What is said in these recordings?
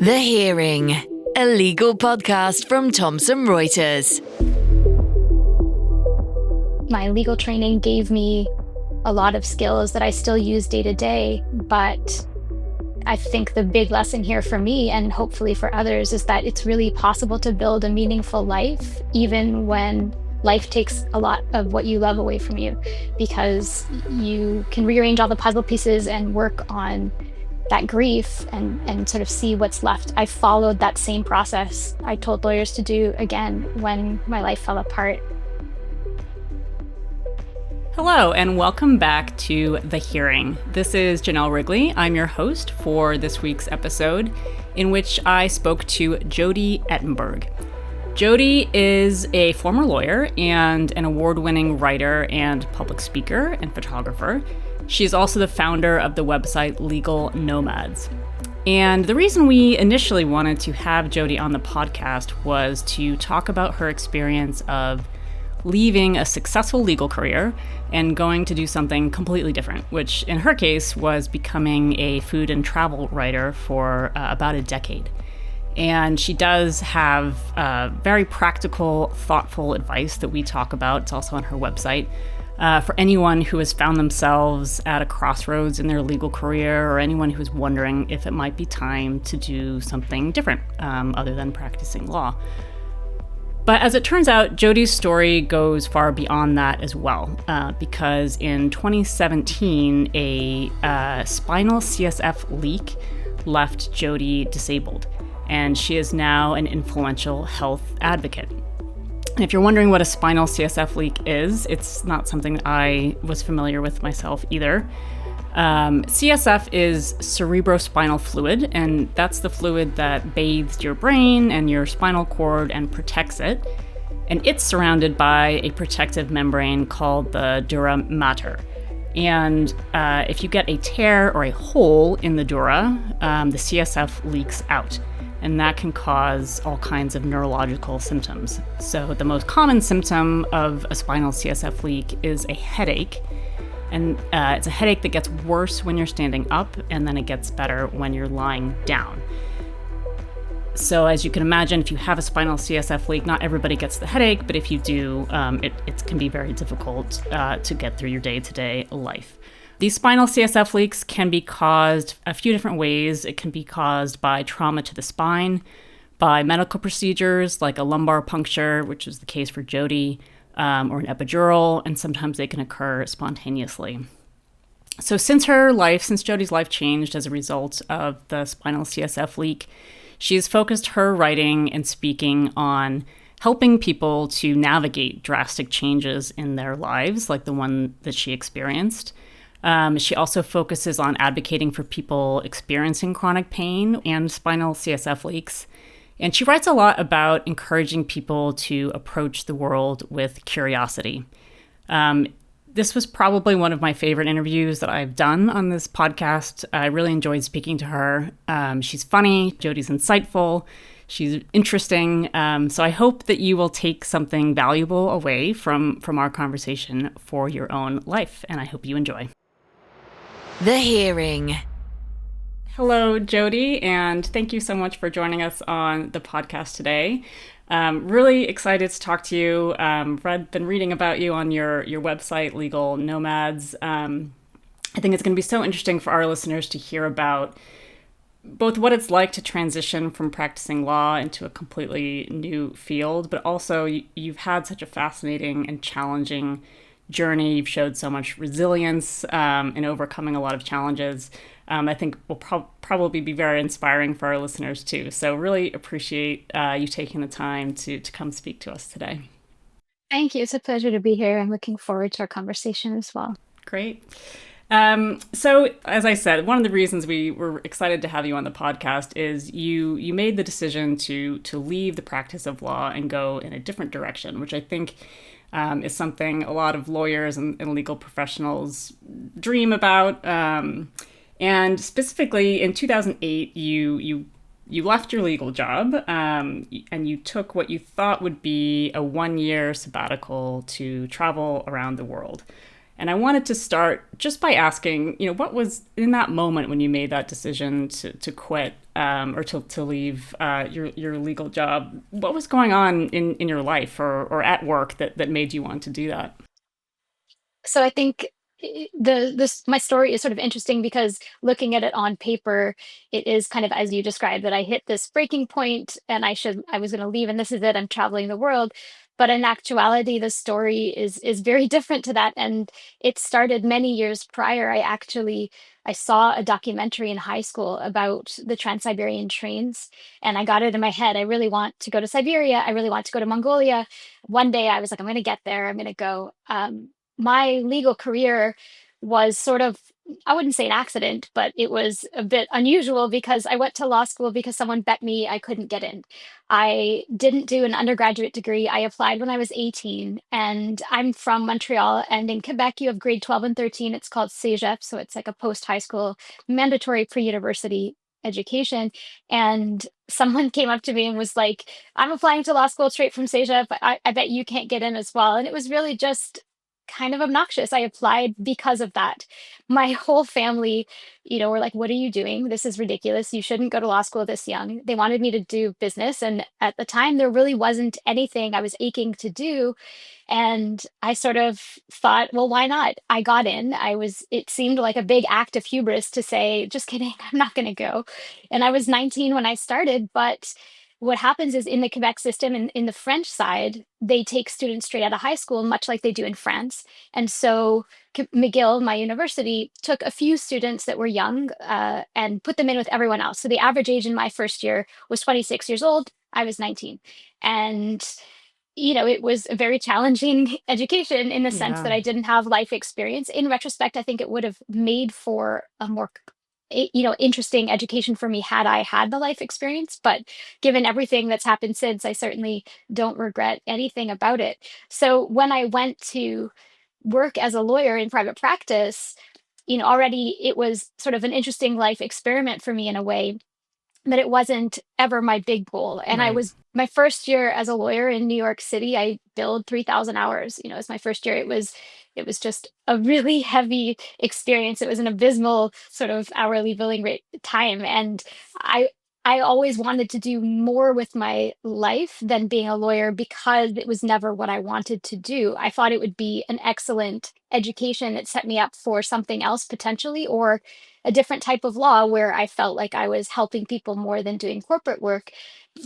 The Hearing, a legal podcast from Thomson Reuters. My legal training gave me a lot of skills that I still use day to day, but I think the big lesson here for me and hopefully for others is that it's really possible to build a meaningful life even when life takes a lot of what you love away from you, because you can rearrange all the puzzle pieces and work on that grief and sort of see what's left. I followed that same process I told lawyers to do again when my life fell apart. Hello, and welcome back to The Hearing. This is Janelle Wrigley. I'm your host for this week's episode, in which I spoke to Jodi Ettenberg. Jodi is a former lawyer and an award-winning writer and public speaker and photographer. She is also the founder of the website Legal Nomads. And the reason we initially wanted to have Jodi on the podcast was to talk about her experience of leaving a successful legal career and going to do something completely different, which in her case was becoming a food and travel writer for about a decade. And she does have very practical, thoughtful advice that we talk about. It's also on her website. For anyone who has found themselves at a crossroads in their legal career, or anyone who is wondering if it might be time to do something different other than practicing law. But as it turns out, Jodi's story goes far beyond that as well, because in 2017, a spinal CSF leak left Jodi disabled, and she is now an influential health advocate. If you're wondering what a spinal CSF leak is, it's not something I was familiar with myself either. CSF is cerebrospinal fluid, and that's the fluid that bathes your brain and your spinal cord and protects it. And it's surrounded by a protective membrane called the dura mater. And if you get a tear or a hole in the dura, the CSF leaks out. And that can cause all kinds of neurological symptoms. So the most common symptom of a spinal CSF leak is a headache. And it's a headache that gets worse when you're standing up, and then it gets better when you're lying down. So as you can imagine, if you have a spinal CSF leak, not everybody gets the headache, but if you do, it can be very difficult to get through your day-to-day life. These spinal CSF leaks can be caused a few different ways. It can be caused by trauma to the spine, by medical procedures like a lumbar puncture, which is the case for Jodi, or an epidural, and sometimes they can occur spontaneously. So since Jodi's life changed as a result of the spinal CSF leak, she's focused her writing and speaking on helping people to navigate drastic changes in their lives, like the one that she experienced. She also focuses on advocating for people experiencing chronic pain and spinal CSF leaks. And she writes a lot about encouraging people to approach the world with curiosity. This was probably one of my favorite interviews that I've done on this podcast. I really enjoyed speaking to her. She's funny, Jodi's insightful, she's interesting. So I hope that you will take something valuable away from our conversation for your own life, and I hope you enjoy. The Hearing. Hello, Jodi, and thank you so much for joining us on the podcast today. Really excited to talk to you. Been reading about you on your website, Legal Nomads. I think it's going to be so interesting for our listeners to hear about both what it's like to transition from practicing law into a completely new field, but also you've had such a fascinating and challenging journey. You've showed so much resilience in overcoming a lot of challenges. I think will probably be very inspiring for our listeners too. So really appreciate you taking the time to come speak to us today. Thank you. It's a pleasure to be here. I'm looking forward to our conversation as well. Great. So as I said, one of the reasons we were excited to have you on the podcast is you made the decision to leave the practice of law and go in a different direction, which I think is something a lot of lawyers and legal professionals dream about. And specifically in 2008, you left your legal job and you took what you thought would be a 1-year sabbatical to travel around the world. And I wanted to start just by asking, what was in that moment when you made that decision to quit or to leave your legal job? What was going on in your life or at work that made you want to do that? So I think my story is sort of interesting because looking at it on paper, it is kind of as you described, that I hit this breaking point and I was going to leave and this is it. I'm traveling the world. But in actuality, the story is very different to that, and it started many years prior. I saw a documentary in high school about the Trans-Siberian trains, and I got it in my head. I really want to go to Siberia. I really want to go to Mongolia. One day I was like, I'm going to get there. I'm going to go. My legal career was sort of, I wouldn't say an accident, but it was a bit unusual because I went to law school because someone bet me I couldn't get in. I didn't do an undergraduate degree. I applied when I was 18, and I'm from Montreal. And in Quebec, you have grade 12 and 13. It's called CEGEP. So it's like a post high school mandatory pre university education. And someone came up to me and was like, I'm applying to law school straight from CEGEP. I bet you can't get in as well. And it was really just kind of obnoxious. I applied because of that. My whole family, were like, what are you doing? This is ridiculous. You shouldn't go to law school this young. They wanted me to do business. And at the time, there really wasn't anything I was aching to do. And I sort of thought, well, why not? I got in. It seemed like a big act of hubris to say, just kidding, I'm not going to go. And I was 19 when I started. But what happens is in the Quebec system and in the French side, they take students straight out of high school, much like they do in France. And so McGill, my university, took a few students that were young and put them in with everyone else. So the average age in my first year was 26 years old. I was 19. And it was a very challenging education in the sense Yeah. that I didn't have life experience. In retrospect, I think it would have made for a more interesting education for me had I had the life experience. But given everything that's happened since, I certainly don't regret anything about it. So when I went to work as a lawyer in private practice, already it was sort of an interesting life experiment for me in a way, but it wasn't ever my big goal. And I Right. was my first year as a lawyer in New York City, I billed 3,000 hours. As my first year. It was just a really heavy experience. It was an abysmal sort of hourly billing rate time. And I I always wanted to do more with my life than being a lawyer because it was never what I wanted to do. I thought it would be an excellent education that set me up for something else potentially, or a different type of law where I felt like I was helping people more than doing corporate work.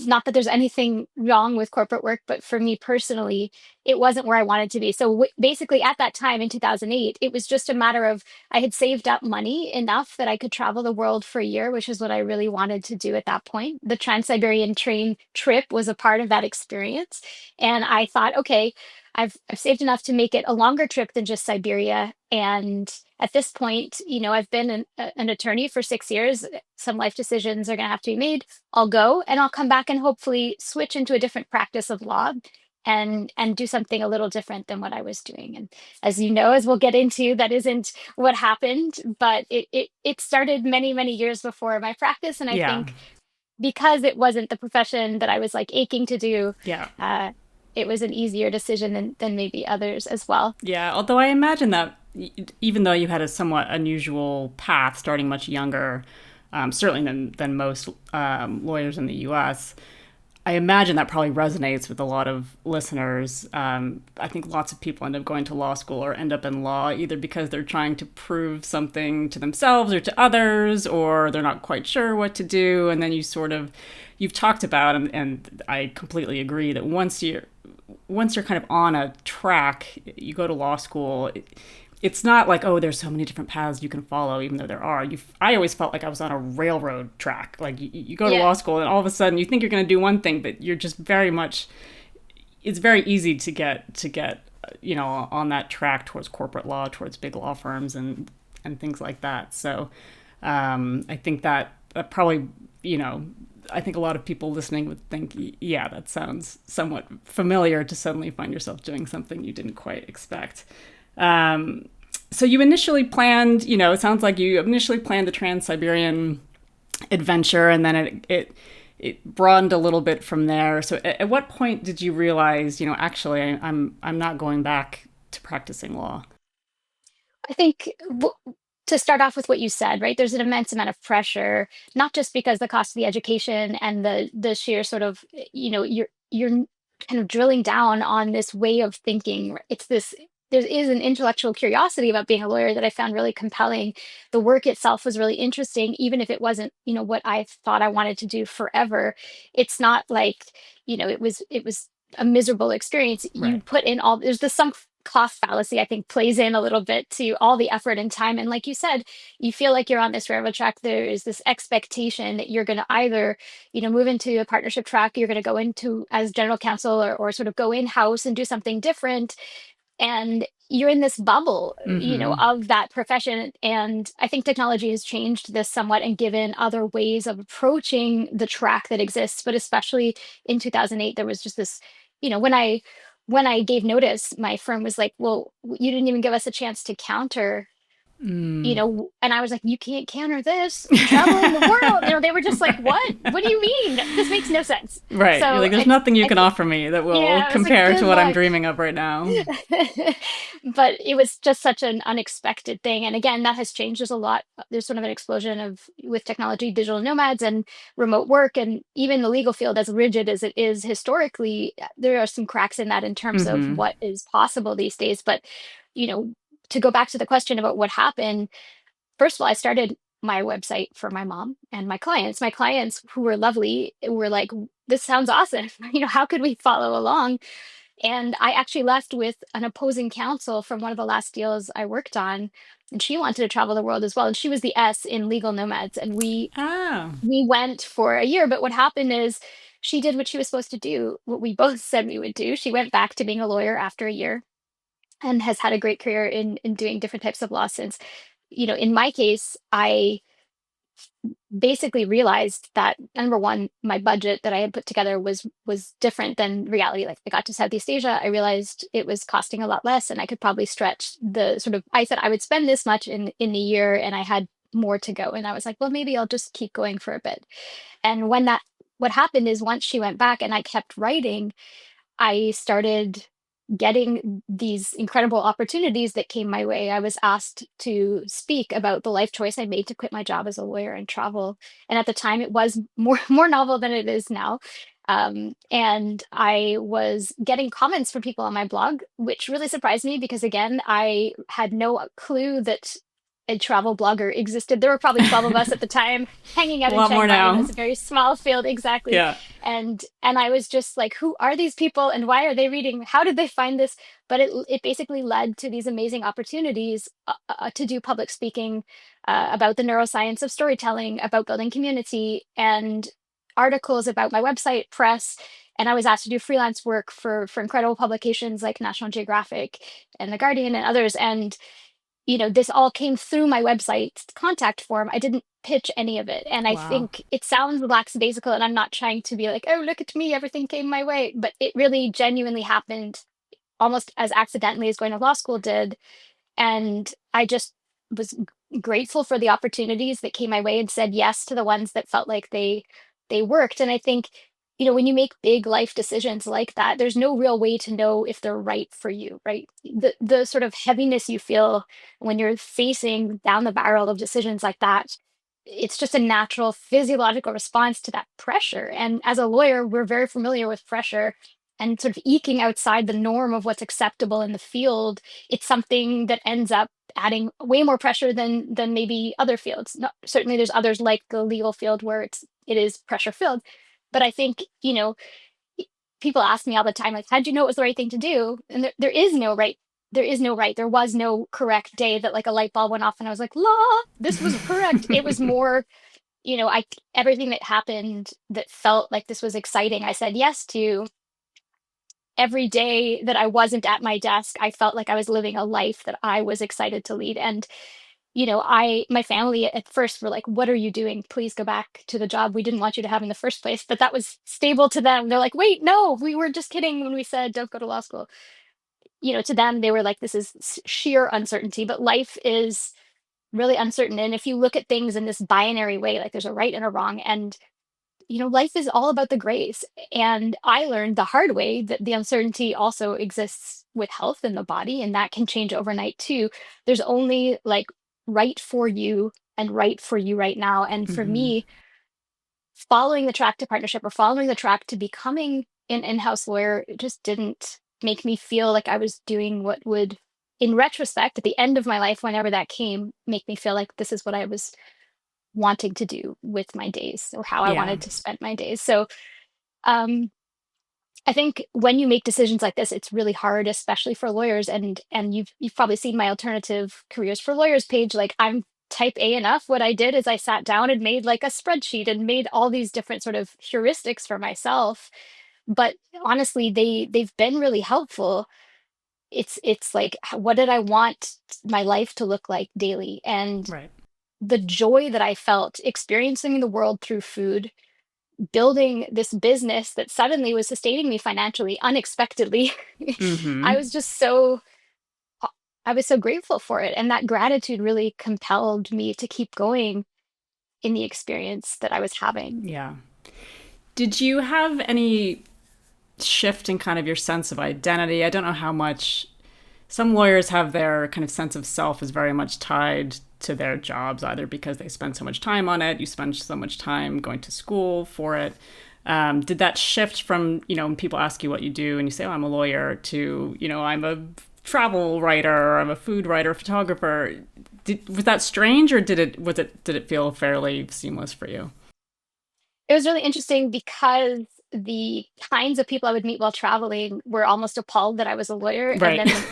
Not that there's anything wrong with corporate work, but for me personally, it wasn't where I wanted to be. So basically, at that time in 2008, it was just a matter of I had saved up money enough that I could travel the world for a year, which is what I really wanted to do at that point. The Trans Siberian train trip was a part of that experience. And I thought, okay, I've saved enough to make it a longer trip than just Siberia. And at this point, I've been an attorney for 6 years. Some life decisions are going to have to be made. I'll go and I'll come back and hopefully switch into a different practice of law and do something a little different than what I was doing. And as you know, as we'll get into, that isn't what happened, but it started many, many years before my practice. And I Yeah. think because it wasn't the profession that I was like aching to do, Yeah. uh, it was an easier decision than maybe others as well. Yeah. Although I imagine that even though you had a somewhat unusual path starting much younger, certainly than most lawyers in the US, I imagine that probably resonates with a lot of listeners. I think lots of people end up going to law school or end up in law either because they're trying to prove something to themselves or to others, or they're not quite sure what to do. And then you've talked about, and I completely agree, that once you're kind of on a track, you go to law school, it's not like, oh, there's so many different paths you can follow, even though there are. I always felt like I was on a railroad track. Like you go to Yeah. law school and all of a sudden you think you're going to do one thing, but you're just very much, it's very easy to get, on that track towards corporate law, towards big law firms and things like that. So I think that probably, I think a lot of people listening would think, yeah, that sounds somewhat familiar to suddenly find yourself doing something you didn't quite expect. So you initially planned, it sounds like you initially planned the Trans-Siberian adventure, and then it broadened a little bit from there. So at what point did you realize, actually, I'm not going back to practicing law? I think to start off with what you said, right? There's an immense amount of pressure, not just because the cost of the education and the sheer sort of, you're kind of drilling down on this way of thinking. It's this. There is an intellectual curiosity about being a lawyer that I found really compelling. The work itself was really interesting, even if it wasn't, what I thought I wanted to do forever. It's not like, it was a miserable experience. You Right. put in all, there's the sunk cost fallacy, I think, plays in a little bit to all the effort and time. And like you said, you feel like you're on this railroad track. There is this expectation that you're going to either, move into a partnership track, you're going to go into as general counsel, or sort of go in house and do something different. And you're in this bubble, Mm-hmm. of that profession. And I think technology has changed this somewhat and given other ways of approaching the track that exists. But especially in 2008, there was just this, when I gave notice, my firm was like, "Well, you didn't even give us a chance to counter." Mm. And I was like, "You can't counter this. I'm traveling the world." They were just like, "What? What do you mean? This makes no sense." Right. You're So like, there's nothing you I can think, offer me that will yeah, I was like, compare to "Good what I'm luck." dreaming of right now. But it was just such an unexpected thing. And again, that has changed. There's a lot, there's sort of an explosion of, with technology, digital nomads and remote work, and even the legal field, as rigid as it is historically, there are some cracks in that in terms of Mm-hmm. what is possible these days. But, you know, to go back to the question about what happened, first of all, I started my website for my mom and my clients. My clients, who were lovely, were like, "This sounds awesome. How could we follow along?" And I actually left with an opposing counsel from one of the last deals I worked on, and she wanted to travel the world as well. And she was the S in Legal Nomads, and we Ah. we went for a year. But what happened is she did what she was supposed to do, what we both said we would do. She went back to being a lawyer after a year and has had a great career in doing different types of law since. In my case, I basically realized that, number one, my budget that I had put together was different than reality. Like, I got to Southeast Asia, I realized it was costing a lot less, and I could probably stretch the sort of, I said I would spend this much in the year, and I had more to go. And I was like, well, maybe I'll just keep going for a bit. And what happened is, once she went back and I kept writing, I started getting these incredible opportunities that came my way. I was asked to speak about the life choice I made to quit my job as a lawyer and travel. And at the time, it was more more novel than it is now. And I was getting comments from people on my blog, which really surprised me because, again, I had no clue that a travel blogger existed. There were probably 12 of us at the time hanging A out in lot Chiang more Mai, and it now. was a very small field. Exactly. Yeah. And I was just like, who are these people and why are they reading? How did they find this? But it basically led to these amazing opportunities, to do public speaking, about the neuroscience of storytelling, about building community, and articles about my website, press. And I was asked to do freelance work for incredible publications like National Geographic and The Guardian and others. And this all came through my website contact form. I didn't pitch any of it. And I Wow. think it sounds lackadaisical, and I'm not trying to be like, "Oh, look at me, everything came my way." But it really genuinely happened almost as accidentally as going to law school did. And I just was grateful for the opportunities that came my way and said yes to the ones that felt like they worked. And I think, when you make big life decisions like that, there's no real way to know if they're right for you, right? The sort of heaviness you feel when you're facing down the barrel of decisions like that, it's just a natural physiological response to that pressure. And as a lawyer, we're very familiar with pressure and sort of eking outside the norm of what's acceptable in the field. It's something that ends up adding way more pressure than maybe other fields. No, certainly there's others like the legal field where it is pressure filled. But I think, y- people ask me all the time, like, how'd you know it was the right thing to do? And there is no right. There is no right. There was no correct day that, like, a light bulb went off and I was like, "La, this was correct." It was more, I everything that happened that felt like this was exciting, I said yes to. Every day that I wasn't at my desk, I felt like I was living a life that I was excited to lead. And, my family at first were like, "What are you doing? Please go back to the job we didn't want you to have in the first place." But that was stable to them. They're like, "Wait, no, we were just kidding when we said don't go to law school." To them, they were like, "This is sheer uncertainty." But life is really uncertain. And if you look at things in this binary way, like there's a right and a wrong, and life is all about the grace. And I learned the hard way that the uncertainty also exists with health in the body, and that can change overnight too. There's only like right for you and right for you right now. And for Hmm. me, following the track to partnership or following the track to becoming an in-house lawyer, it just didn't make me feel like I was doing what would, in retrospect, at the end of my life, whenever that came, make me feel like this is what I was wanting to do with my days or how I Yeah. wanted to spend my days. So um, I think when you make decisions like this, it's really hard, especially for lawyers. And you've probably seen my alternative careers for lawyers page. Like I'm type A enough. What I did is I sat down and made like a spreadsheet and made all these different sort of heuristics for myself. But honestly, they've been really helpful. It's like what did I want my life to look like daily? And Right. the joy that I felt experiencing the world through food, building this business that suddenly was sustaining me financially unexpectedly. I Hmm. was just so I was so grateful for it, and that gratitude really compelled me to keep going in the experience that I was having. Yeah. Did you have any shift in kind of your sense of identity? I don't know how much some lawyers have their kind of sense of self is very much tied to their jobs, either because they spend so much time on it, you spend so much time going to school for it. Did that shift from, when people ask you what you do and you say, oh, I'm a lawyer, to, I'm a travel writer, or I'm a food writer, photographer? Was that strange, or did it feel fairly seamless for you? It was really interesting because the kinds of people I would meet while traveling were almost appalled that I was a lawyer, and Right. then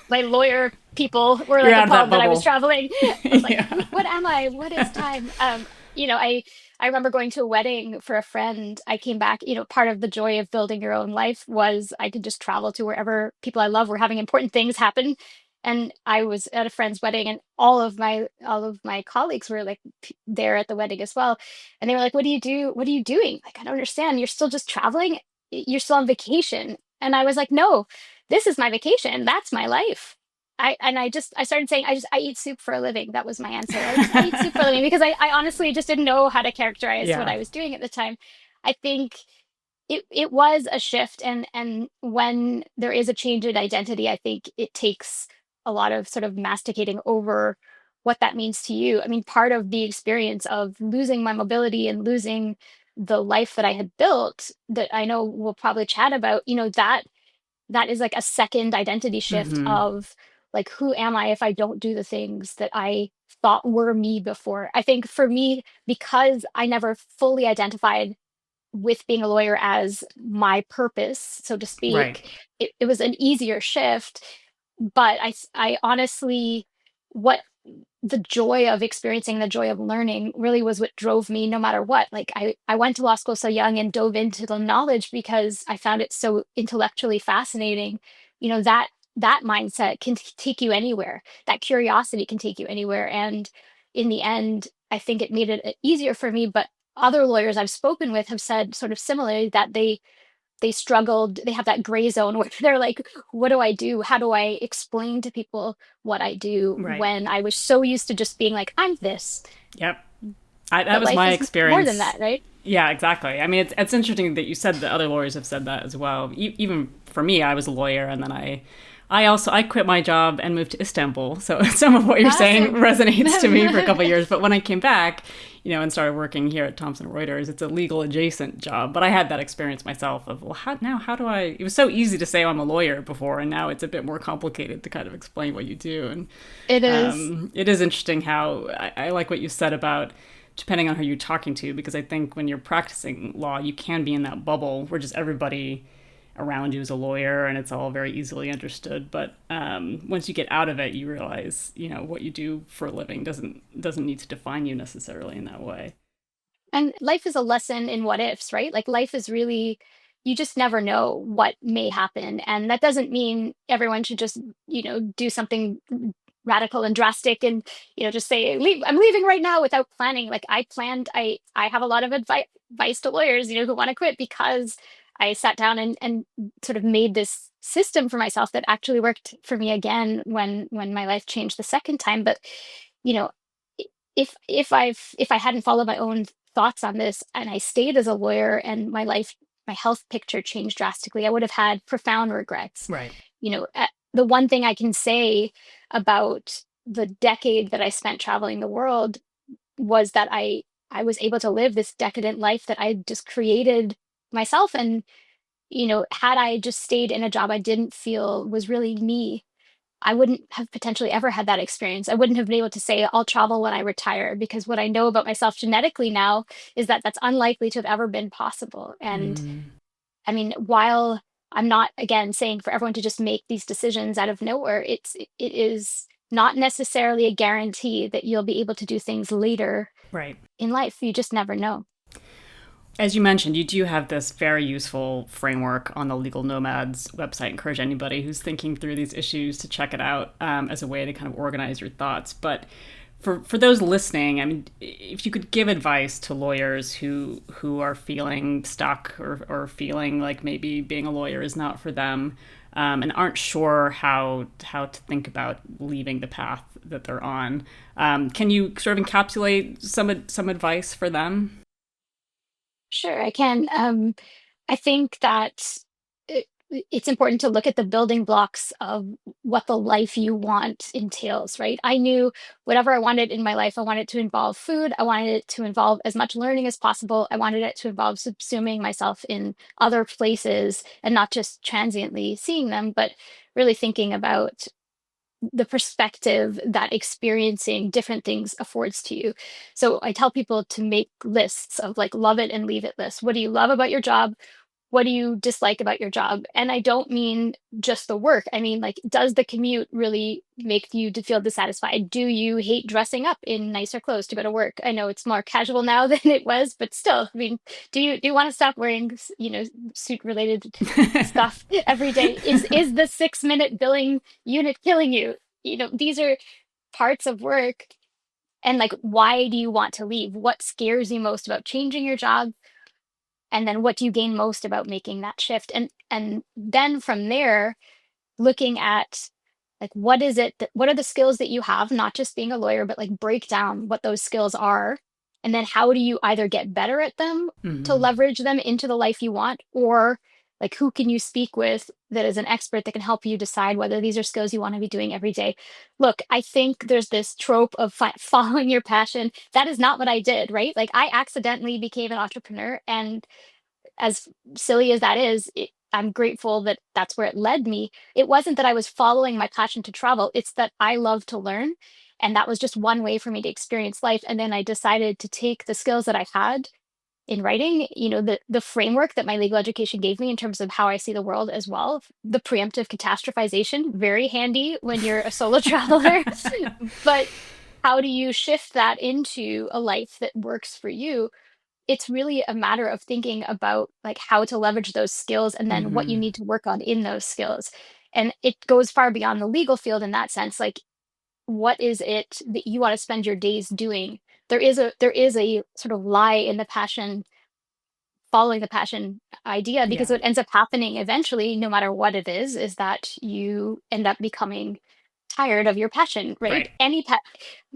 my lawyer people were You're like out of that appalled that I was bubble. traveling. I was like, Yeah. What am I? What is time?" I remember going to a wedding for a friend. I came back. Part of the joy of building your own life was I could just travel to wherever people I love were having important things happen. And I was at a friend's wedding, and all of my colleagues were like there at the wedding as well. And they were like, "What do you do? What are you doing? Like, I don't understand. You're still just traveling? You're still on vacation." And I was like, "No, this is my vacation. That's my life." I started saying, I eat soup for a living. That was my answer. I eat soup for a living because I honestly just didn't know how to characterize what Yeah. I was doing at the time. I think it was a shift, and when there is a change in identity, I think it takes a lot of sort of masticating over what that means to you. I mean, part of the experience of losing my mobility and losing the life that I had built, that I know we'll probably chat about, that is like a second identity shift Hmm. of like, who am I if I don't do the things that I thought were me before? I think for me, because I never fully identified with being a lawyer as my purpose, so to Right. speak, it was an easier shift. But I honestly, what the joy of experiencing, the joy of learning really was what drove me no matter what. Like I went to law school so young and dove into the knowledge because I found it so intellectually fascinating. That mindset can take you anywhere. That curiosity can take you anywhere. And in the end, I think it made it easier for me. But other lawyers I've spoken with have said sort of similarly that they struggled. They have that gray zone where they're like, what do I do? How do I explain to people what I do Right. when I was so used to just being like, I'm this, Yep. That but was life my is more than experience. that, right? Yeah, exactly. I mean, it's interesting that you said that other lawyers have said that as well. Even for me, I was a lawyer, and then I quit my job and moved to Istanbul. So some of what you're saying Awesome. resonates to me for a couple of years. But when I came back, and started working here at Thomson Reuters, it's a legal adjacent job. But I had that experience myself of, well, how do I? It was so easy to say I'm a lawyer before, and now it's a bit more complicated to kind of explain what you do. And It is. it is interesting how I like what you said about depending on who you're talking to, because I think when you're practicing law, you can be in that bubble where just everybody around you is a lawyer and it's all very easily understood. But once you get out of it, you realize, what you do for a living doesn't need to define you necessarily in that way. And life is a lesson in what ifs, right? Like life is really, you just never know what may happen. And that doesn't mean everyone should just, do something radical and drastic and, just say, I'm leaving right now without planning. Like I planned, I have a lot of advice to lawyers, who want to quit because I sat down and sort of made this system for myself that actually worked for me again when my life changed the second time. But, you know, if I hadn't followed my own thoughts on this and I stayed as a lawyer and my health picture changed drastically, I would have had profound regrets. Right. The one thing I can say about the decade that I spent traveling the world was that I was able to live this decadent life that I just created myself. And, had I just stayed in a job I didn't feel was really me, I wouldn't have potentially ever had that experience. I wouldn't have been able to say, I'll travel when I retire, because what I know about myself genetically now is that that's unlikely to have ever been possible. And Mm. I mean, while I'm not, again, saying for everyone to just make these decisions out of nowhere, it is not necessarily a guarantee that you'll be able to do things later Right. in life. You just never know. As you mentioned, you do have this very useful framework on the Legal Nomads website. I encourage anybody who's thinking through these issues to check it out as a way to kind of organize your thoughts. But for those listening, I mean, if you could give advice to lawyers who are feeling stuck or feeling like maybe being a lawyer is not for them, and aren't sure how to think about leaving the path that they're on, can you sort of encapsulate some advice for them? Sure, I can. I think that it's important to look at the building blocks of what the life you want entails, right? I knew whatever I wanted in my life, I wanted it to involve food. I wanted it to involve as much learning as possible. I wanted it to involve subsuming myself in other places and not just transiently seeing them, but really thinking about the perspective that experiencing different things affords to you. So I tell people to make lists of like love it and leave it lists. What do you love about your job? What do you dislike about your job? And I don't mean just the work. I mean, like, does the commute really make you to feel dissatisfied? Do you hate dressing up in nicer clothes to go to work? I know it's more casual now than it was, but still, I mean, do you want to stop wearing, suit related stuff every day? Is the 6 minute billing unit killing you? These are parts of work. And like, why do you want to leave? What scares you most about changing your job? And then what do you gain most about making that shift? And then from there, looking at like what are the skills that you have, not just being a lawyer, but like break down what those skills are. And then how do you either get better at them to Hmm. leverage them into the life you want, or like who can you speak with that is an expert that can help you decide whether these are skills you want to be doing every day. Look, I think there's this trope of following your passion. That is not what I did, right? Like I accidentally became an entrepreneur, and as silly as that is, I'm grateful that that's where it led me. It wasn't that I was following my passion to travel, it's that I love to learn. And that was just one way for me to experience life. And then I decided to take the skills that I had in writing, the framework that my legal education gave me in terms of how I see the world as well. The preemptive catastrophization, very handy when you're a solo traveler. But how do you shift that into a life that works for you? It's really a matter of thinking about like how to leverage those skills and then what you Hmm. need to work on in those skills. And it goes far beyond the legal field in that sense. Like, what is it that you want to spend your days doing? There is a sort of lie in the passion, following the passion idea, because Yeah. what ends up happening eventually, no matter what it is that you end up becoming tired of your passion, right? Right.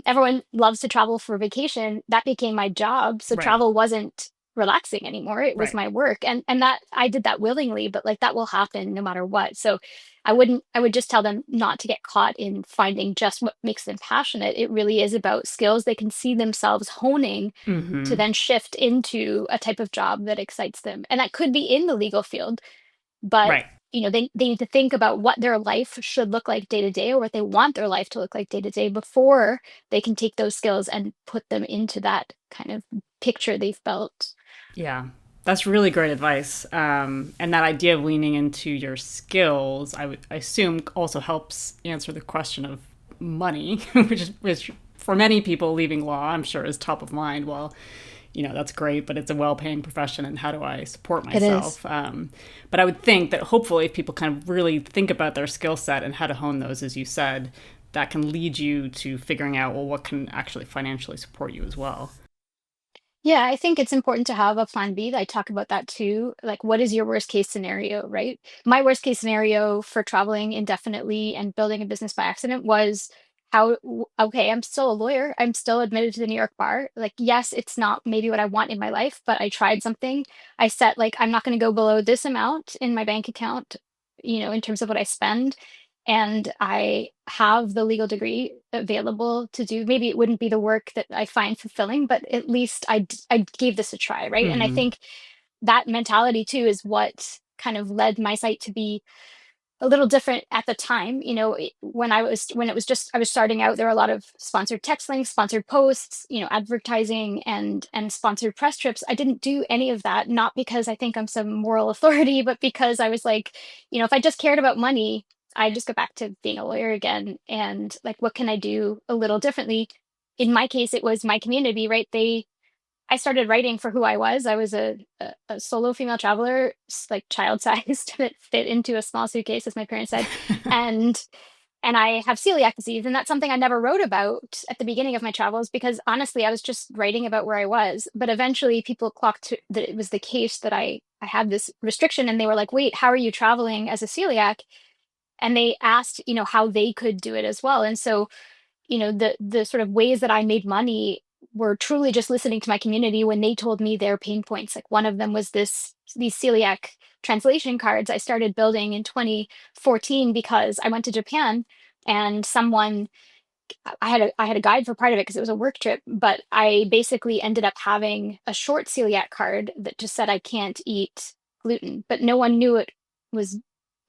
Everyone loves to travel for vacation. That became my job. So Right. travel wasn't relaxing anymore. It was Right. my work. And that I did that willingly, but like that will happen no matter what. So I would just tell them not to get caught in finding just what makes them passionate. It really is about skills they can see themselves honing to Hmm. then shift into a type of job that excites them. And that could be in the legal field, but Right. they need to think about what their life should look like day to day, or what they want their life to look like day to day, before they can take those skills and put them into that kind of picture they've built. Yeah, that's really great advice. And that idea of leaning into your skills, I assume, also helps answer the question of money, which for many people leaving law, I'm sure, is top of mind. Well, that's great, but it's a well-paying profession, and how do I support It is. myself? But I would think that hopefully, if people kind of really think about their skill set and how to hone those, as you said, that can lead you to figuring out, well, what can actually financially support you as well. Yeah, I think it's important to have a plan B. I talk about that too. Like, what is your worst case scenario, right? My worst case scenario for traveling indefinitely and building a business by accident was okay, I'm still a lawyer. I'm still admitted to the New York bar. Like, yes, it's not maybe what I want in my life, but I tried something. I set like, I'm not going to go below this amount in my bank account, in terms of what I spend. And I have the legal degree available to do. Maybe it wouldn't be the work that I find fulfilling, but at least I gave this a try, right? And I think that mentality too is what kind of led my site to be a little different at the time. When it was just I was starting out, there were a lot of sponsored text links, sponsored posts, advertising and sponsored press trips. I didn't do any of that, not because I think I'm some moral authority, but because I was like, if I just cared about money, I'd just go back to being a lawyer again. And like, what can I do a little differently? In my case, it was my community, right? I started writing for who I was. I was a solo female traveler, like child-sized, that fit into a small suitcase, as my parents said. And I have celiac disease, and that's something I never wrote about at the beginning of my travels because honestly, I was just writing about where I was. But eventually, people clocked that it was the case that I had this restriction, and they were like, "Wait, how are you traveling as a celiac?" And they asked, how they could do it as well. And so the sort of ways that I made money were truly just listening to my community when they told me their pain points. Like one of them was these celiac translation cards I started building in 2014 because I went to Japan and I had a guide for part of it because it was a work trip, but I basically ended up having a short celiac card that just said I can't eat gluten, but no one knew it was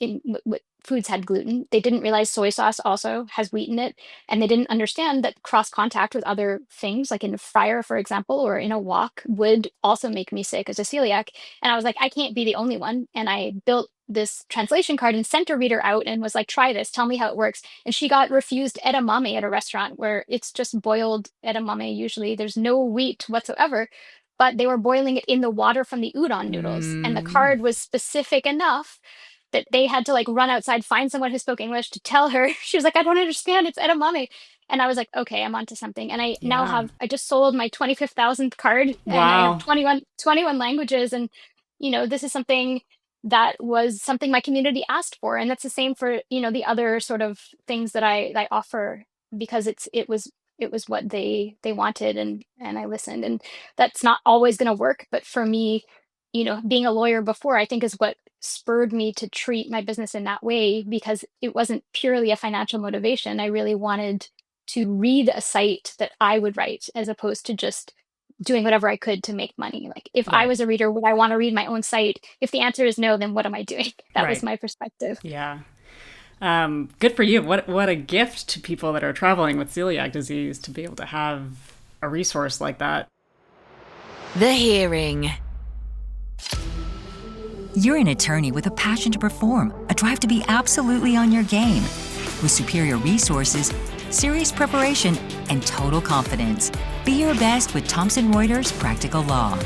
in what foods had gluten. They didn't realize soy sauce also has wheat in it, and they didn't understand that cross contact with other things, like in a fryer, for example, or in a wok, would also make me sick as a celiac. And I was like, I can't be the only one. And I built this translation card and sent a reader out and was like, try this, tell me how it works. And she got refused edamame at a restaurant where it's just boiled edamame. Usually there's no wheat whatsoever, but they were boiling it in the water from the udon noodles. And the card was specific enough that they had to like run outside, find someone who spoke English to tell her. She was like, I don't understand, it's edamame. And I was like, okay, I'm onto something. And I just sold my 25,000th card and I have 21 languages. And, this is something that was something my community asked for. And that's the same for, the other sort of things that I offer because it was what they wanted and I listened. And that's not always going to work. But for me, being a lawyer before, I think is what spurred me to treat my business in that way because it wasn't purely a financial motivation. I really wanted to read a site that I would write as opposed to just doing whatever I could to make money. Like if I was a reader, would I want to read my own site? If the answer is no, then what am I doing? That was my perspective. Yeah. Good for you. What a gift to people that are traveling with celiac disease to be able to have a resource like that. The Hearing. You're an attorney with a passion to perform, a drive to be absolutely on your game. With superior resources, serious preparation, and total confidence. Be your best with Thomson Reuters Practical Law.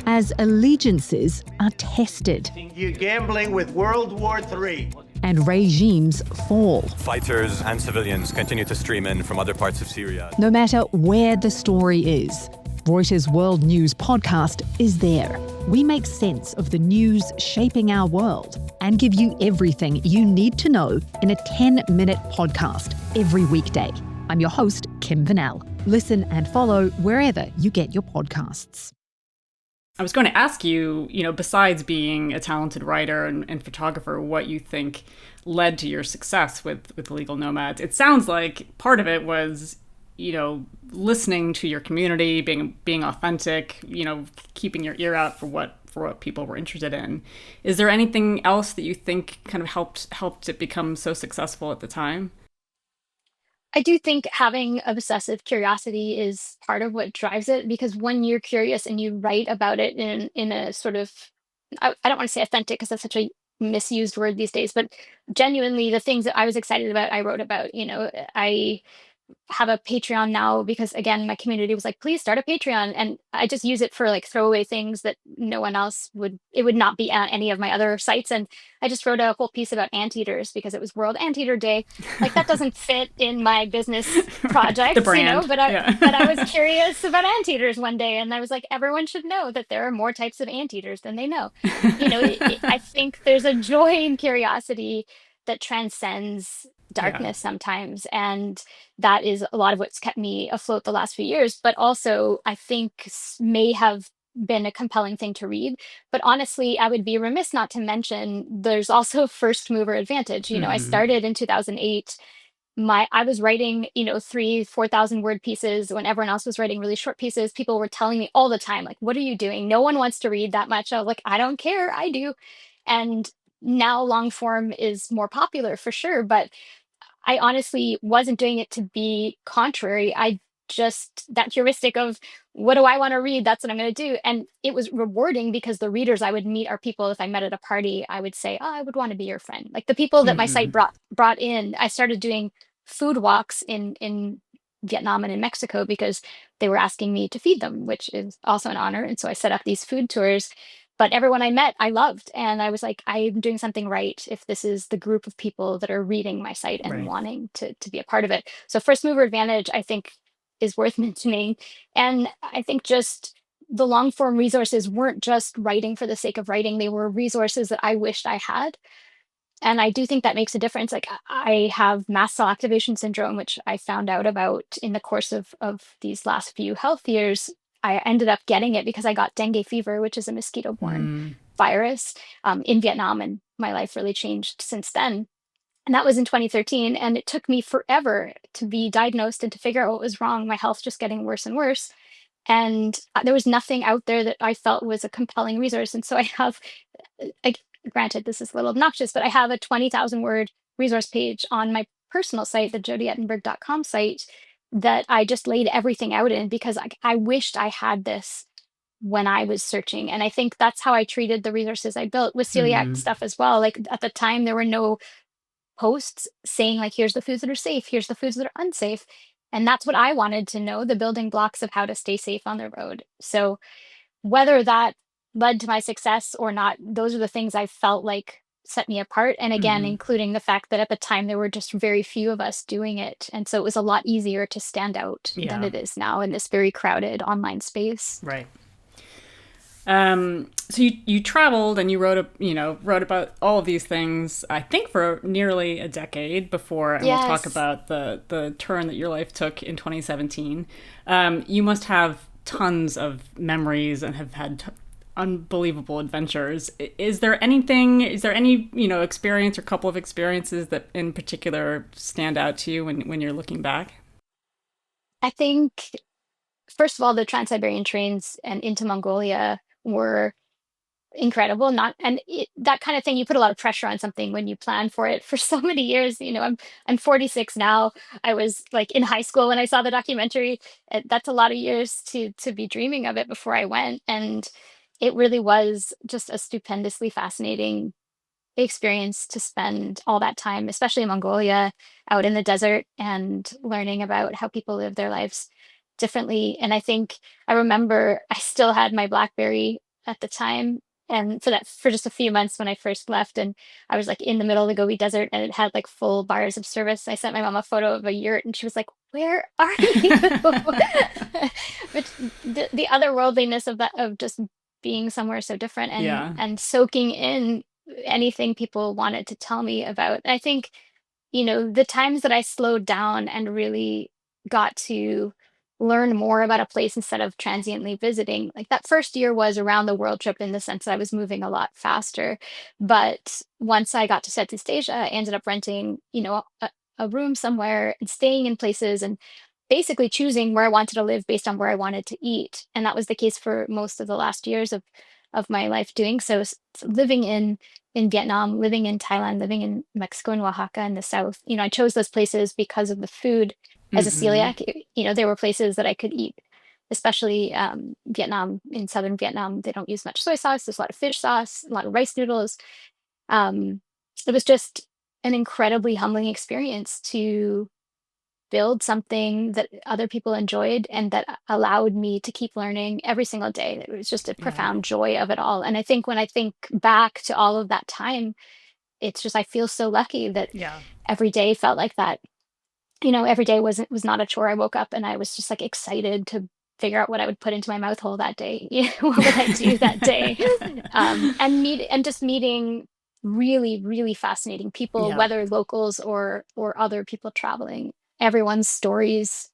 As allegiances are tested. You're gambling with World War III. And regimes fall. Fighters and civilians continue to stream in from other parts of Syria. No matter where the story is, Reuters World News podcast is there. We make sense of the news shaping our world and give you everything you need to know in a 10-minute podcast every weekday. I'm your host, Kim Vanell. Listen and follow wherever you get your podcasts. I was going to ask you, besides being a talented writer and photographer, what you think led to your success with Legal Nomads. It sounds like part of it was listening to your community, being authentic, keeping your ear out for what people were interested in. Is there anything else that you think kind of helped it become so successful at the time? I do think having obsessive curiosity is part of what drives it because when you're curious and you write about it in a sort of, I don't want to say authentic because that's such a misused word these days, but genuinely the things that I was excited about, I wrote about. I have a Patreon now because again, my community was like, please start a Patreon. And I just use it for like throwaway things that no one else it would not be on any of my other sites. And I just wrote a whole piece about anteaters because it was World Anteater Day. Like that doesn't fit in my business project, the brand. but I was curious about anteaters one day. And I was like, everyone should know that there are more types of anteaters than they know. I think there's a joy in curiosity that transcends Yeah. darkness sometimes. And that is a lot of what's kept me afloat the last few years, but also I think may have been a compelling thing to read. But honestly, I would be remiss not to mention there's also first mover advantage. I started in 2008. I was writing, 3,000-4,000 word pieces when everyone else was writing really short pieces. People were telling me all the time, like, what are you doing? No one wants to read that much. I was like, I don't care, I do. And now long form is more popular for sure, but I honestly wasn't doing it to be contrary. I just, that heuristic of what do I want to read? That's what I'm going to do. And it was rewarding because the readers I would meet are people, if I met at a party, I would say, oh, I would want to be your friend. Like the people that my site brought in, I started doing food walks in Vietnam and in Mexico because they were asking me to feed them, which is also an honor. And so I set up these food tours. But everyone I met, I loved. And I was like, I'm doing something right if this is the group of people that are reading my site and Right. wanting to be a part of it. So first mover advantage, I think, is worth mentioning. And I think just the long form resources weren't just writing for the sake of writing. They were resources that I wished I had. And I do think that makes a difference. Like I have mast cell activation syndrome, which I found out about in the course of these last few health years. I ended up getting it because I got dengue fever, which is a mosquito-borne virus, in Vietnam, and my life really changed since then. And that was in 2013, and it took me forever to be diagnosed and to figure out what was wrong. My health just getting worse and worse, and there was nothing out there that I felt was a compelling resource. And so I have, like, granted, this is a little obnoxious, but I have a 20,000 word resource page on my personal site, the jodiettenberg.com site, that I just laid everything out in because I wished I had this when I was searching. And I think that's how I treated the resources I built with celiac stuff as well. Like at the time, there were no posts saying, like, here's the foods that are safe, here's the foods that are unsafe. And that's what I wanted to know, the building blocks of how to stay safe on the road. So whether that led to my success or not, those are the things I felt like set me apart. And again, including the fact that at the time there were just very few of us doing it. And so it was a lot easier to stand out than it is now in this very crowded online space. Right. So you traveled and you wrote about all of these things, I think, for nearly a decade before, and we'll talk about the turn that your life took in 2017. You must have tons of memories and have had unbelievable adventures. Is there any experience or couple of experiences that in particular stand out to you when you're looking back? I think, first of all, the Trans-Siberian trains and into Mongolia were incredible. That kind of thing, you put a lot of pressure on something when you plan for it for so many years. I'm 46 now. I was like in high school when I saw the documentary. That's a lot of years to be dreaming of it before I went. And it really was just a stupendously fascinating experience to spend all that time, especially in Mongolia, out in the desert and learning about how people live their lives differently. And I think I remember I still had my BlackBerry at the time. And for just a few months when I first left, and I was like in the middle of the Gobi Desert and it had like full bars of service. I sent my mom a photo of a yurt and she was like, "Where are you?" But the otherworldliness of that, of just being somewhere so different and soaking in anything people wanted to tell me about. I think, the times that I slowed down and really got to learn more about a place instead of transiently visiting, like that first year was around the world trip in the sense I was moving a lot faster. But once I got to Southeast Asia, I ended up renting, a room somewhere and staying in places and basically choosing where I wanted to live based on where I wanted to eat. And that was the case for most of the last years of my life doing so. Living in Vietnam, living in Thailand, living in Mexico and Oaxaca in the south. I chose those places because of the food. As a celiac, there were places that I could eat, especially Vietnam. In southern Vietnam, they don't use much soy sauce. There's a lot of fish sauce, a lot of rice noodles. It was just an incredibly humbling experience to build something that other people enjoyed and that allowed me to keep learning every single day. It was just a profound joy of it all. And I think when I think back to all of that time, it's just, I feel so lucky that every day felt like that. Every day was not a chore. I woke up and I was just like excited to figure out what I would put into my mouth hole that day. What would I do that day? And just meeting really, really fascinating. People, Yeah. whether locals or other people traveling, everyone's stories,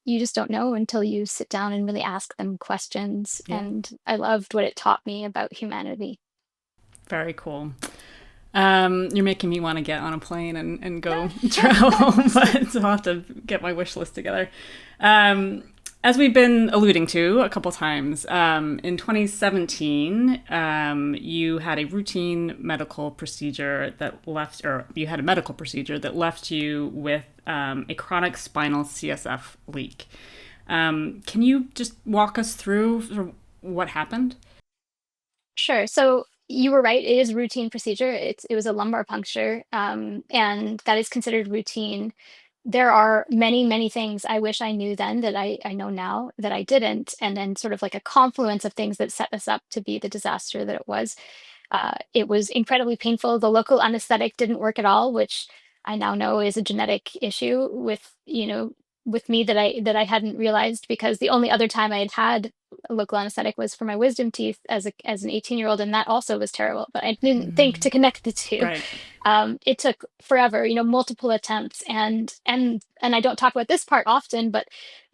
you just don't know until you sit down and really ask them questions. Yeah. And I loved what it taught me about humanity. Very cool. You're making me want to get on a plane and go travel, but I'll have to get my wish list together. As we've been alluding to a couple times, in 2017, you had a routine medical procedure that left, or you had a medical procedure that left you with a chronic spinal CSF leak. Can you just walk us through sort of what happened? Sure. So you were right. It is a routine procedure. It was a lumbar puncture, and that is considered routine. There are many, many things I wish I knew then that I know now that I didn't, and then sort of like a confluence of things that set us up to be the disaster that it was. It was incredibly painful. The local anesthetic didn't work at all, which I now know is a genetic issue with me that I hadn't realized, because the only other time I had had a local anesthetic was for my wisdom teeth as an 18-year-old, and that also was terrible. But I didn't think to connect the two. Right. It took forever, multiple attempts, and I don't talk about this part often, but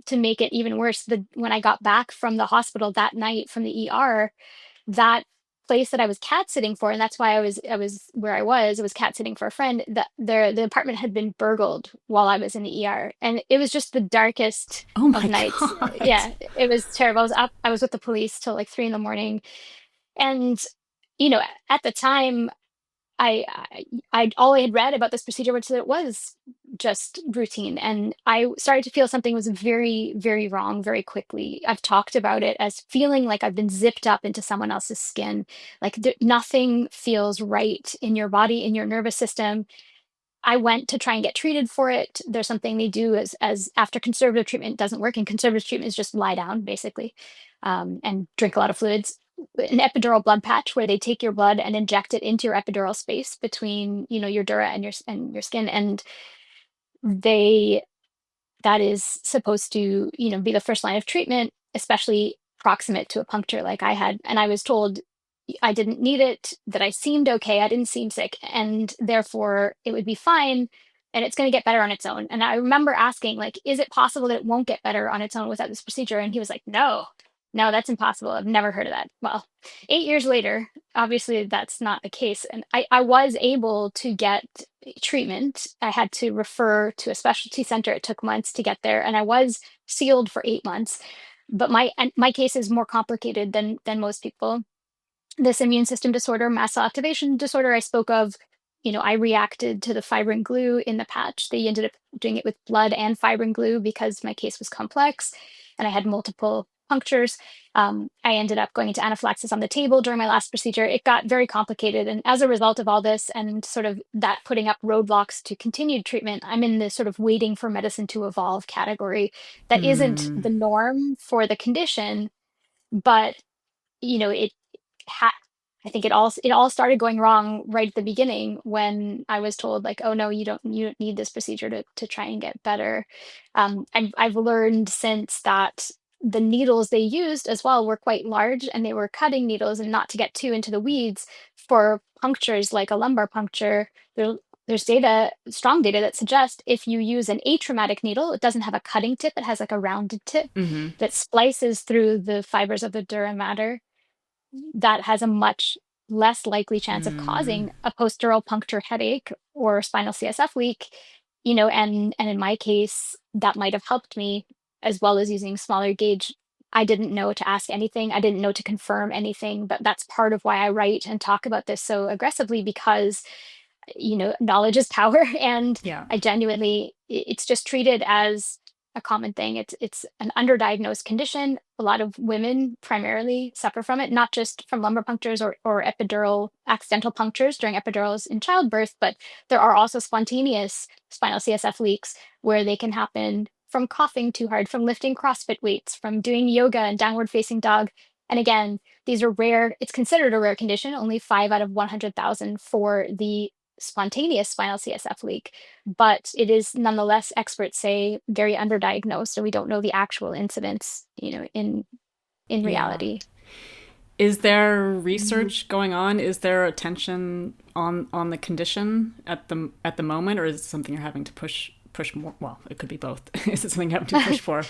to make it even worse, when I got back from the hospital that night from the ER, that place that I was cat sitting for, and that's why I was where I was cat sitting for a friend, that the apartment had been burgled while I was in the ER, and it was just the darkest Oh my of nights. God. Yeah, it was terrible. I was up, I was with the police till like 3 in the morning, and at the time I all I had read about this procedure was that it was just routine, and I started to feel something was very, very wrong very quickly. I've talked about it as feeling like I've been zipped up into someone else's skin, like nothing feels right in your body, in your nervous system. I went to try and get treated for it. There's something they do as after conservative treatment doesn't work, and conservative treatment is just lie down basically, and drink a lot of fluids. An epidural blood patch where they take your blood and inject it into your epidural space between your dura and your skin, and they that is supposed to be the first line of treatment, especially proximate to a puncture like I had. And I was told I didn't need it, that I seemed okay, I didn't seem sick, and therefore it would be fine, and it's going to get better on its own. And I remember asking, like, is it possible that it won't get better on its own without this procedure? And he was like, no, no, that's impossible. I've never heard of that. Well, 8 years later, obviously that's not the case. And I was able to get treatment. I had to refer to a specialty center. It took months to get there, and I was sealed for 8 months. But my case is more complicated than most people. This immune system disorder, mast cell activation disorder I spoke of, I reacted to the fibrin glue in the patch. They ended up doing it with blood and fibrin glue because my case was complex and I had multiple punctures. I ended up going into anaphylaxis on the table during my last procedure. It got very complicated. And as a result of all this and sort of that putting up roadblocks to continued treatment, I'm in this sort of waiting for medicine to evolve category that isn't the norm for the condition, but it ha- I think it all started going wrong right at the beginning when I was told, like, oh no, you don't need this procedure to try and get better. I've learned since that the needles they used as well were quite large, and they were cutting needles, and not to get too into the weeds, for punctures like a lumbar puncture. There's strong data that suggests if you use an atraumatic needle, it doesn't have a cutting tip, it has like a rounded tip that splices through the fibers of the dura mater, that has a much less likely chance of causing a post-dural puncture headache or spinal CSF leak, and in my case, that might have helped me, as well as using smaller gauge. I didn't know to ask anything. I didn't know to confirm anything, but that's part of why I write and talk about this so aggressively, because knowledge is power. And Yeah. I genuinely, it's just treated as a common thing. It's an underdiagnosed condition. A lot of women primarily suffer from it, not just from lumbar punctures or epidural accidental punctures during epidurals in childbirth, but there are also spontaneous spinal CSF leaks where they can happen from coughing too hard, from lifting CrossFit weights, from doing yoga and downward facing dog. And again, these are rare. It's considered a rare condition, only 5 out of 100,000 for the spontaneous spinal CSF leak, but it is nonetheless, experts say, very underdiagnosed, and we don't know the actual incidence, in Yeah. reality. Is there research going on? Is there attention on the condition at the moment, or is it something you're having to push more? Well, it could be both. Is it something you have to push for?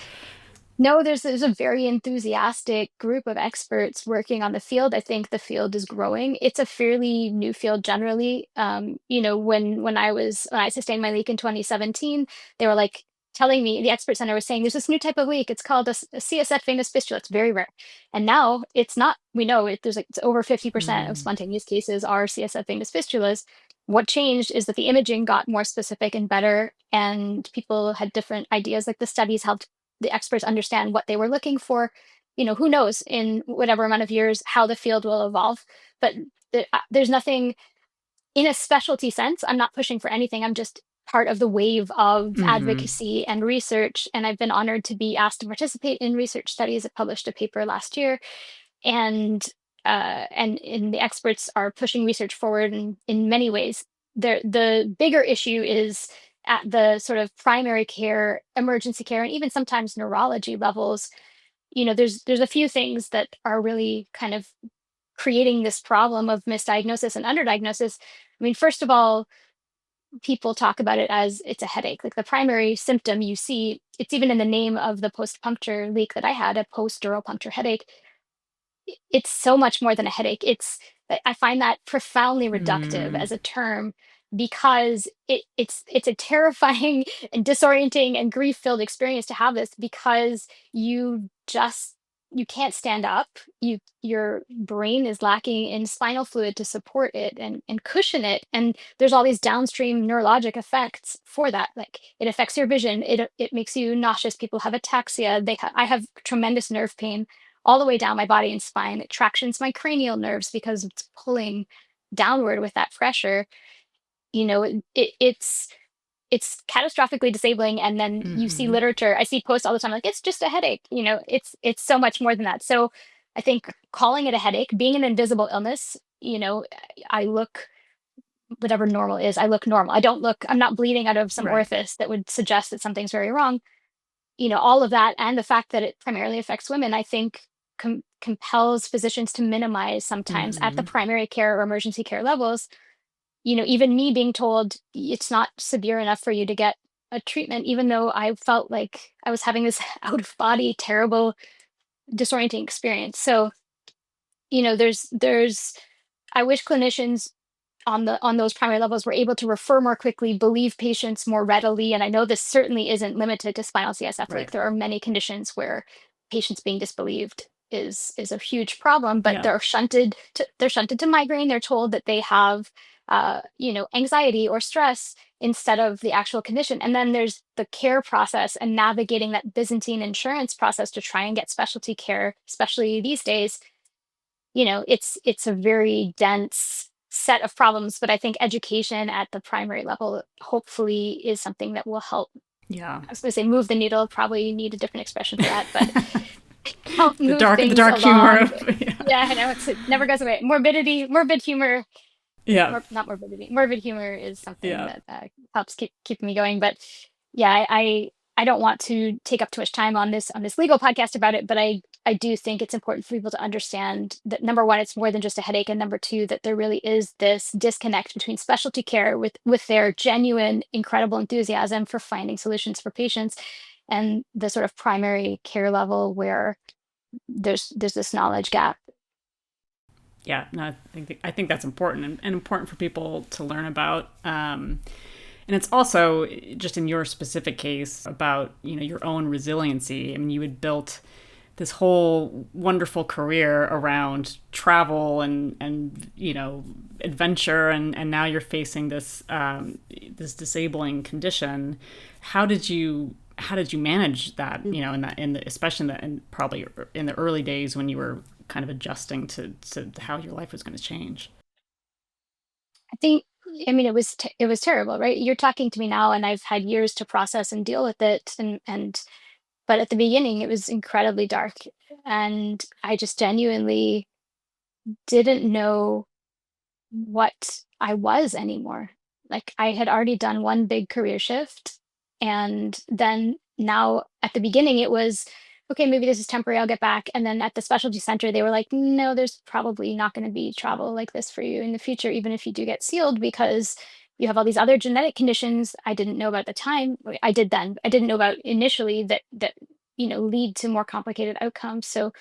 No, there's a very enthusiastic group of experts working on the field. I think the field is growing. It's a fairly new field generally. When I sustained my leak in 2017, they were like telling me, the expert center was saying, there's this new type of leak. It's called a CSF venous fistula. It's very rare. And now it's not. We know there's like it's over 50% of spontaneous cases are CSF venous fistulas. What changed is that the imaging got more specific and better, and people had different ideas. Like the studies helped the experts understand what they were looking for. Who knows in whatever amount of years how the field will evolve. But there's nothing in a specialty sense. I'm not pushing for anything. I'm just part of the wave of advocacy and research. And I've been honored to be asked to participate in research studies. I published a paper last year, and the experts are pushing research forward in many ways. The bigger issue is at the sort of primary care, emergency care, and even sometimes neurology levels. There's a few things that are really kind of creating this problem of misdiagnosis and underdiagnosis. I mean, first of all, people talk about it as it's a headache. Like the primary symptom you see, it's even in the name of the post-puncture leak that I had, a post-dural puncture headache. It's so much more than a headache. I find that profoundly reductive as a term, because it's a terrifying and disorienting and grief-filled experience to have this, because you can't stand up. Your brain is lacking in spinal fluid to support it and cushion it. And there's all these downstream neurologic effects for that. Like it affects your vision. It makes you nauseous. People have ataxia. I have tremendous nerve pain all the way down my body and spine. It tractions my cranial nerves because it's pulling downward with that pressure. It's catastrophically disabling. And then you see literature, I see posts all the time like, it's just a headache. It's so much more than that. So I think calling it a headache, being an invisible illness, I look, whatever normal is, I look normal. I'm not bleeding out of some Right. orifice that would suggest that something's very wrong. All of that, and the fact that it primarily affects women, I think compels physicians to minimize sometimes at the primary care or emergency care levels. Even me being told it's not severe enough for you to get a treatment, even though I felt like I was having this out of body, terrible, disorienting experience. So, there's I wish clinicians on those primary levels were able to refer more quickly, believe patients more readily. And I know this certainly isn't limited to spinal CSF leak. Right. There are many conditions where patients being disbelieved is a huge problem, but Yeah. they're shunted to migraine. They're told that they have anxiety or stress instead of the actual condition. And then there's the care process and navigating that Byzantine insurance process to try and get specialty care, especially these days. It's a very dense set of problems, but I think education at the primary level hopefully is something that will help. Yeah. I was going to say move the needle, probably need a different expression for that, but help The move dark things humor along. of Yeah, I know it never goes away. Morbid humor, yeah. not morbidity. Morbid humor is something Yeah. that helps keep me going. But yeah, I don't want to take up too much time on this legal podcast about it, but I do think it's important for people to understand that, number one, it's more than just a headache, and number two, that there really is this disconnect between specialty care with their genuine, incredible enthusiasm for finding solutions for patients, and the sort of primary care level where there's this knowledge gap. Yeah, no, I think that's important and important for people to learn about. And it's also just in your specific case about your own resiliency. I mean, you had built this whole wonderful career around travel and adventure, and now you're facing this this disabling condition. How did you manage that? Especially probably in the early days when you were kind of adjusting to how your life was going to change. I think, I mean, it was terrible, right? You're talking to me now, and I've had years to process and deal with it, and but at the beginning, it was incredibly dark, and I just genuinely didn't know what I was anymore. Like I had already done one big career shift, and then now at the beginning, it was okay, maybe this is temporary, I'll get back. And then at the specialty center, they were like, no, there's probably not going to be travel like this for you in the future, even if you do get sealed, because you have all these other genetic conditions I didn't know about at the time. I did then. I didn't know about initially that lead to more complicated outcomes. So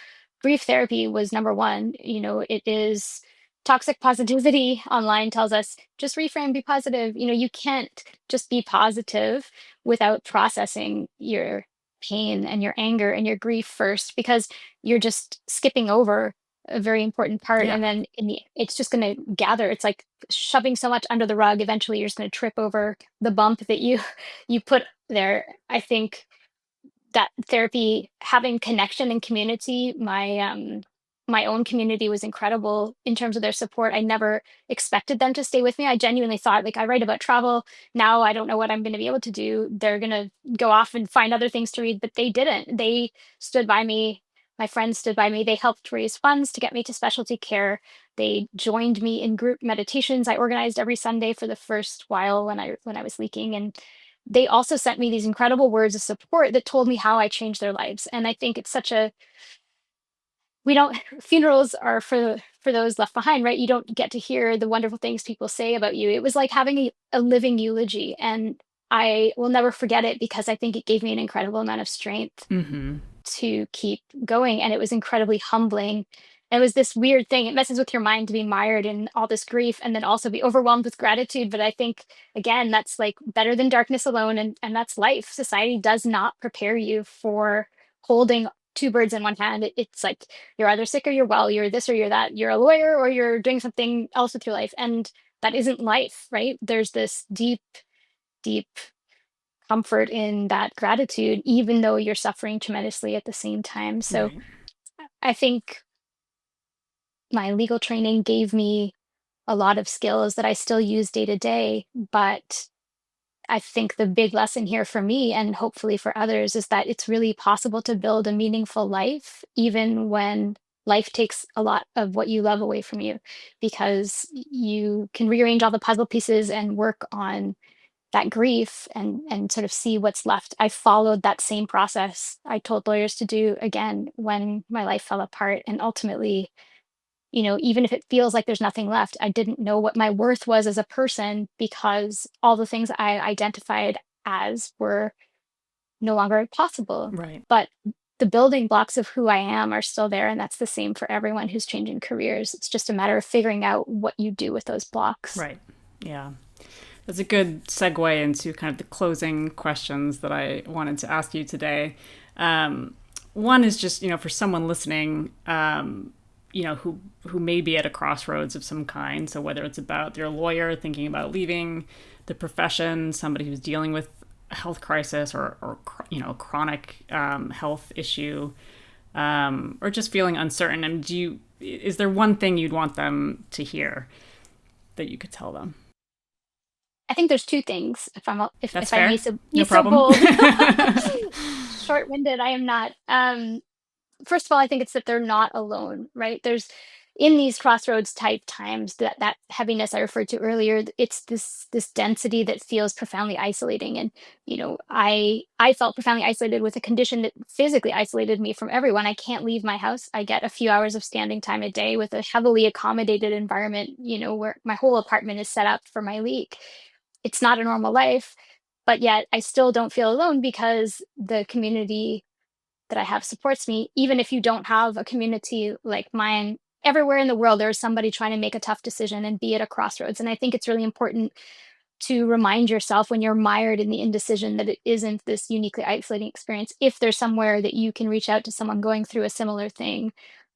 brief therapy was number one. It is toxic positivity online tells us just reframe, be positive. You can't just be positive without processing your pain and your anger and your grief first, because you're just skipping over a very important part. Yeah. And then it's just going to gather. It's like shoving so much under the rug. Eventually you're just going to trip over the bump that you put there. I think that therapy, having connection and community, my own community was incredible in terms of their support. I never expected them to stay with me. I genuinely thought, like, I write about travel now, I don't know what I'm going to be able to do. They're going to go off and find other things to read, but they didn't. They stood by me. My friends stood by me. They helped raise funds to get me to specialty care. They joined me in group meditations I organized every Sunday for the first while when I was leaking. And they also sent me these incredible words of support that told me how I changed their lives. And I think it's such a we don't funerals are for those left behind, right? You don't get to hear the wonderful things people say about you. It was like having a living eulogy, and I will never forget it because I think it gave me an incredible amount of strength Mm-hmm. to keep going, and it was incredibly humbling. It was this weird thing. It messes with your mind to be mired in all this grief and then also be overwhelmed with gratitude. But I think, again, that's like better than darkness alone, and that's life. Society does not prepare you for holding two birds in one hand. It's like you're either sick or you're well, you're this or you're that, you're a lawyer or you're doing something else with your life. And that isn't life, right? There's this deep, deep comfort in that gratitude, even though you're suffering tremendously at the same time. So Right. I think my legal training gave me a lot of skills that I still use day to day. But I think the big lesson here for me and hopefully for others is that it's really possible to build a meaningful life, even when life takes a lot of what you love away from you, because you can rearrange all the puzzle pieces and work on that grief and sort of see what's left. I followed that same process I told lawyers to do again when my life fell apart. And ultimately, even if it feels like there's nothing left, I didn't know what my worth was as a person because all the things I identified as were no longer possible. Right. But the building blocks of who I am are still there. And that's the same for everyone who's changing careers. It's just a matter of figuring out what you do with those blocks. Right. Yeah. That's a good segue into kind of the closing questions that I wanted to ask you today. One is just, for someone listening, who may be at a crossroads of some kind. So whether it's about their lawyer thinking about leaving the profession, somebody who's dealing with a health crisis or chronic health issue, or just feeling uncertain. And is there one thing you'd want them to hear that you could tell them? I think there's two things. If fair. I may so, No be so problem. bold, short-winded, I am not. First of all, I think it's that they're not alone, right? There's in these crossroads type times that heaviness I referred to earlier. It's this density that feels profoundly isolating, and I felt profoundly isolated with a condition that physically isolated me from everyone. I can't leave my house. I get a few hours of standing time a day with a heavily accommodated environment, where my whole apartment is set up for my leak. It's not a normal life, but yet I still don't feel alone because the community that I have supports me. Even if you don't have a community like mine, everywhere in the world, there's somebody trying to make a tough decision and be at a crossroads. And I think it's really important to remind yourself when you're mired in the indecision that it isn't this uniquely isolating experience. If there's somewhere that you can reach out to someone going through a similar thing,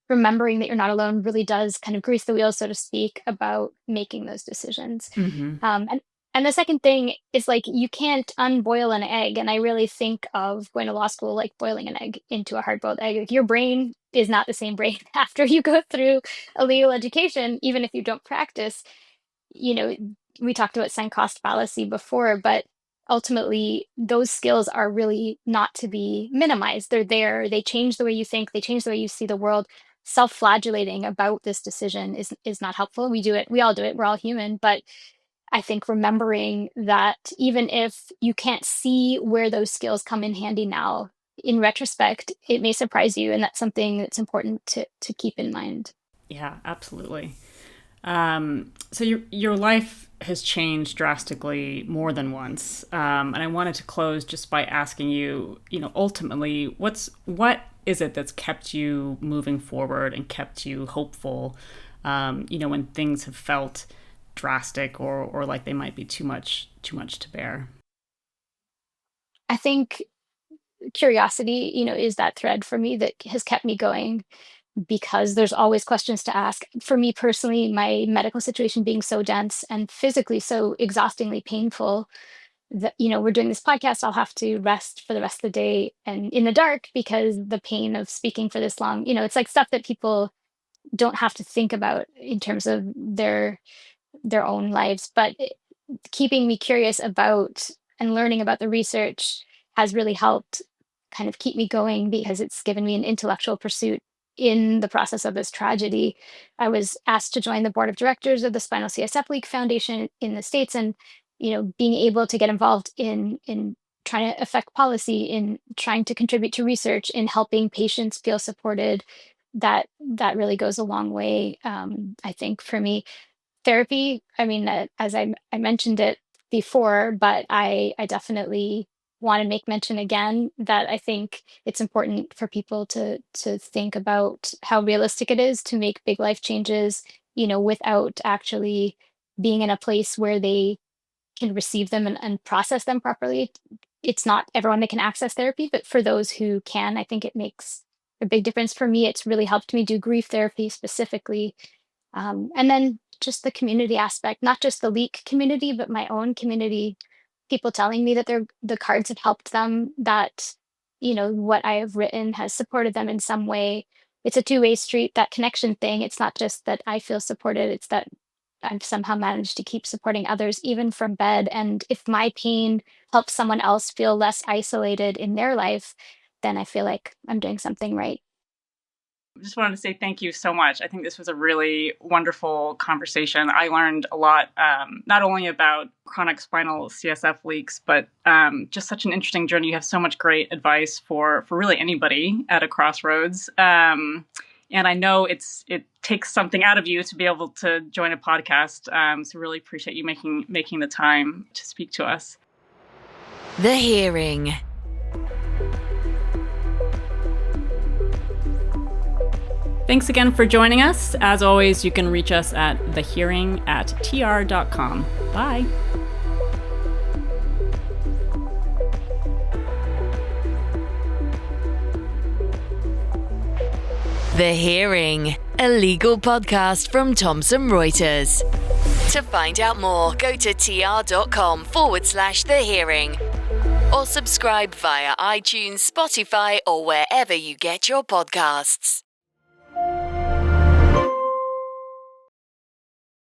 remembering that you're not alone really does kind of grease the wheels, so to speak, about making those decisions. Mm-hmm. And the second thing is, like, you can't unboil an egg. And I really think of going to law school like boiling an egg into a hard boiled egg. Like, your brain is not the same brain after you go through a legal education, even if you don't practice. You know, we talked about sunk cost fallacy before, but ultimately those skills are really not to be minimized. They're there. They change the way you think. They change the way you see the world. Self-flagellating about this decision is not helpful. We do it. We all do it. We're all human. But I think remembering that even if you can't see where those skills come in handy now, in retrospect, it may surprise you. And that's something that's important to keep in mind. Yeah, absolutely. So your life has changed drastically more than once. And I wanted to close just by asking you, ultimately, what is it that's kept you moving forward and kept you hopeful, when things have felt drastic or like they might be too much to bear? I think curiosity, is that thread for me that has kept me going, because there's always questions to ask. For me personally, my medical situation being so dense and physically so exhaustingly painful that, we're doing this podcast, I'll have to rest for the rest of the day and in the dark, because the pain of speaking for this long, it's like stuff that people don't have to think about in terms of their own lives. But keeping me curious about and learning about the research has really helped kind of keep me going, because it's given me an intellectual pursuit in the process of this tragedy. I was asked to join the board of directors of the Spinal CSF League Foundation in the States, and being able to get involved in trying to affect policy, in trying to contribute to research, in helping patients feel supported, that really goes a long way. I think for me, therapy, I mean, as I mentioned it before, but I definitely want to make mention again that I think it's important for people to think about how realistic it is to make big life changes, without actually being in a place where they can receive them and process them properly. It's not everyone that can access therapy, but for those who can, I think it makes a big difference. For me, it's really helped me do grief therapy specifically, and then just the community aspect, not just the leak community, but my own community, people telling me that the cards have helped them, that, what I have written has supported them in some way. It's a two-way street, that connection thing. It's not just that I feel supported, it's that I've somehow managed to keep supporting others, even from bed. And if my pain helps someone else feel less isolated in their life, then I feel like I'm doing something right. I just wanted to say thank you so much. I think this was a really wonderful conversation. I learned a lot, not only about chronic spinal CSF leaks, but just such an interesting journey. You have so much great advice for really anybody at a crossroads. And I know it takes something out of you to be able to join a podcast. So really appreciate you making the time to speak to us. The Hearing. Thanks again for joining us. As always, you can reach us at thehearing@tr.com. Bye. The Hearing, a legal podcast from Thomson Reuters. To find out more, go to tr.com/The Hearing or subscribe via iTunes, Spotify, or wherever you get your podcasts.